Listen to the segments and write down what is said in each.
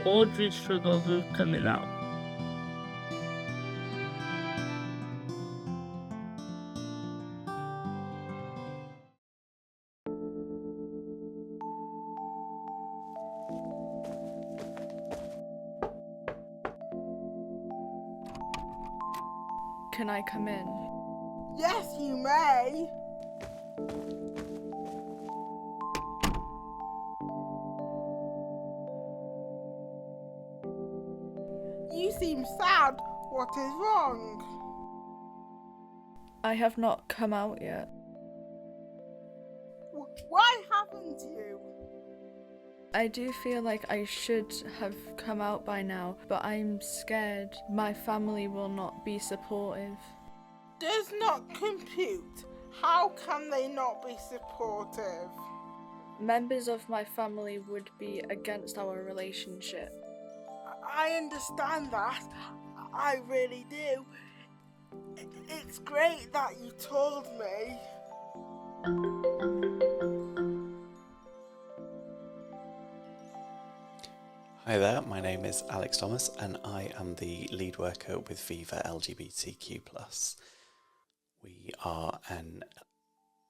Audrey struggles with coming out. Can I come in? Yes, you may. You seem sad. What is wrong? I have not come out yet. Why haven't you? I do feel like I should have come out by now, but I'm scared my family will not be supportive. Does not compute. How can they not be supportive? Members of my family would be against our relationship. I understand that. I really do. It's great that you told me. Hi there, my name is Alex Thomas and I am the lead worker with Viva LGBTQ+. We are an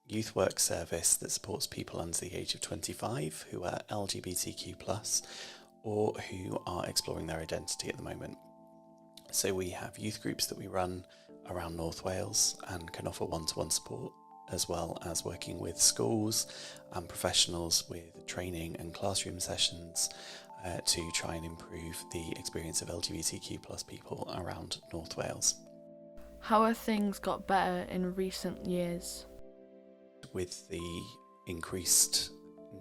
youth work service that supports people under the age of 25 who are LGBTQ+, or who are exploring their identity at the moment. So we have youth groups that we run around North Wales and can offer one-to-one support, as well as working with schools and professionals with training and classroom sessions to try and improve the experience of LGBTQ+ people around North Wales. How have things got better in recent years? With the increased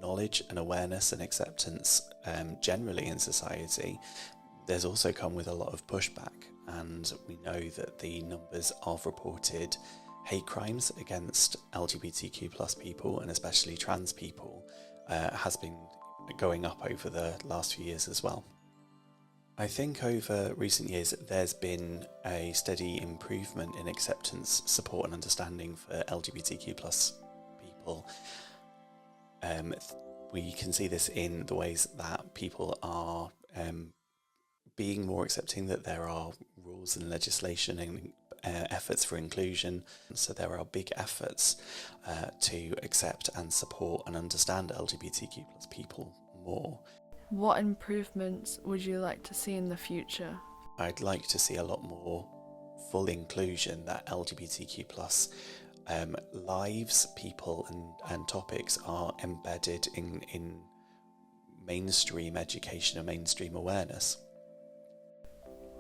knowledge and awareness and acceptance generally in society, there's also come with a lot of pushback, and we know that the numbers of reported hate crimes against LGBTQ+ people, and especially trans people, has been going up over the last few years as well. I think over recent years there's been a steady improvement in acceptance, support and understanding for LGBTQ+ people. We can see this in the ways that people are being more accepting, that there are rules and legislation and efforts for inclusion. So there are big efforts to accept and support and understand LGBTQ+ people more. What improvements would you like to see in the future? I'd like to see a lot more full inclusion, that LGBTQ+ lives, people and topics are embedded in mainstream education and mainstream awareness.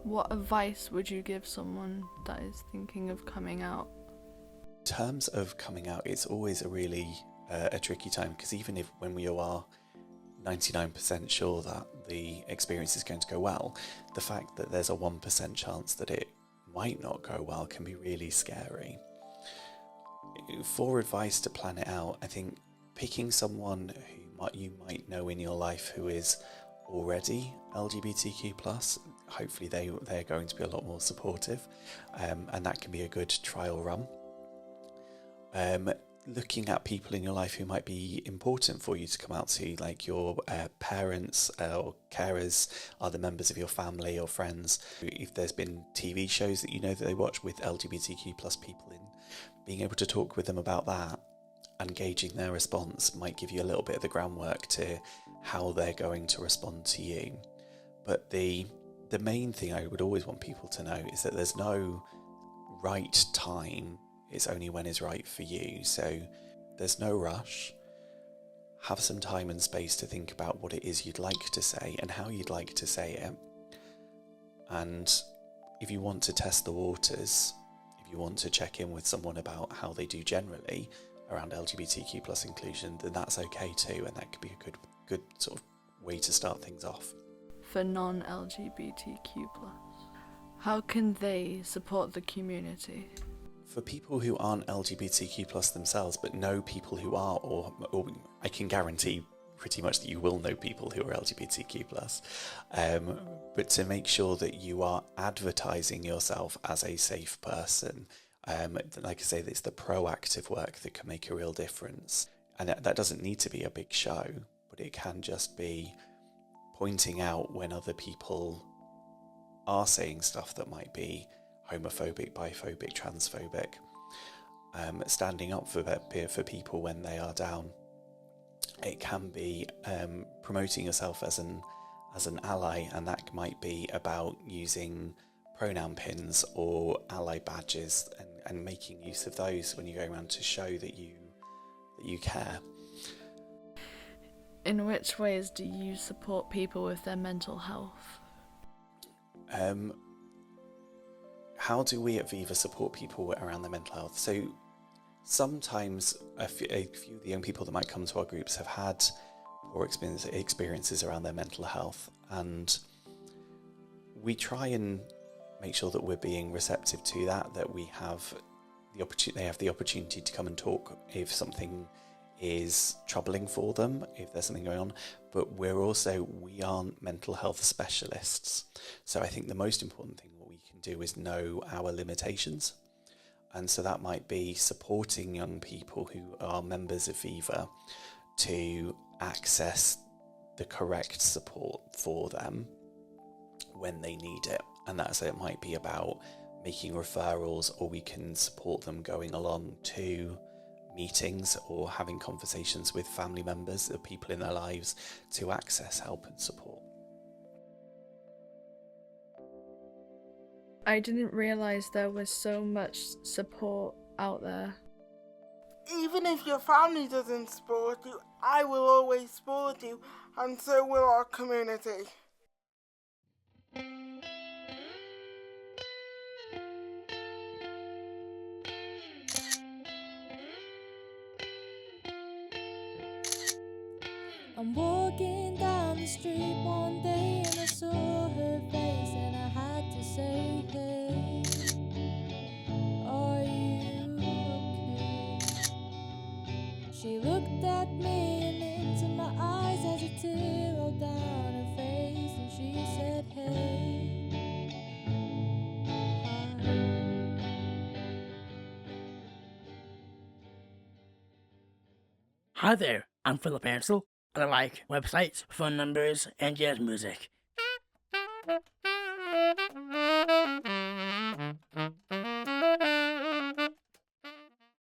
What advice would you give someone that is thinking of coming out? In terms of coming out, it's always a really a tricky time, because even if when we are 99% sure that the experience is going to go well, the fact that there's a 1% chance that it might not go well can be really scary. For advice to plan it out, I think picking someone who you might know in your life who is already LGBTQ+, hopefully they're going to be a lot more supportive, and that can be a good trial run. Looking at people in your life who might be important for you to come out to, like your parents or carers, other members of your family or friends. If there's been TV shows that you know that they watch with LGBTQ+ people in, being able to talk with them about that and gauging their response might give you a little bit of the groundwork to how they're going to respond to you. But the main thing I would always want people to know is that there's no right time. It's only when is right for you. So there's no rush. Have some time and space to think about what it is you'd like to say and how you'd like to say it. And if you want to test the waters, if you want to check in with someone about how they do generally around LGBTQ+ inclusion, then that's okay too, and that could be a good sort of way to start things off. For non-LGBTQ+, how can they support the community? For people who aren't LGBTQ+ themselves, but know people who are, or I can guarantee pretty much that you will know people who are LGBTQ+, but to make sure that you are advertising yourself as a safe person. Like I say, it's the proactive work that can make a real difference. And that doesn't need to be a big show, but it can just be pointing out when other people are saying stuff that might be homophobic, biphobic, transphobic, standing up for people when they are down. It can be promoting yourself as an ally, and that might be about using pronoun pins or ally badges and making use of those when you go around to show that you care. In which ways do you support people with their mental health? How do we at Viva support people around their mental health? So sometimes a few of the young people that might come to our groups have had poor experiences around their mental health, and we try and make sure that we're being receptive to that we have they have the opportunity to come and talk if something is troubling for them, if there's something going on. But we aren't mental health specialists. So I think the most important thing what we can do is know our limitations. And so that might be supporting young people who are members of Viva to access the correct support for them when they need it. And so it might be about making referrals, or we can support them going along to meetings or having conversations with family members, the people in their lives, to access help and support. I didn't realise there was so much support out there. Even if your family doesn't support you, I will always support you, and so will our community. I'm walking down the street one day and I saw her face and I had to say, hey, are you okay? She looked at me and into my eyes as a tear rolled down her face, and she said, hey, Hi there, I'm Philip Ansel, and I like websites, phone numbers, and jazz music.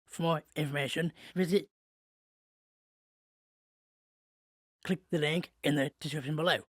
For more information, click the link in the description below.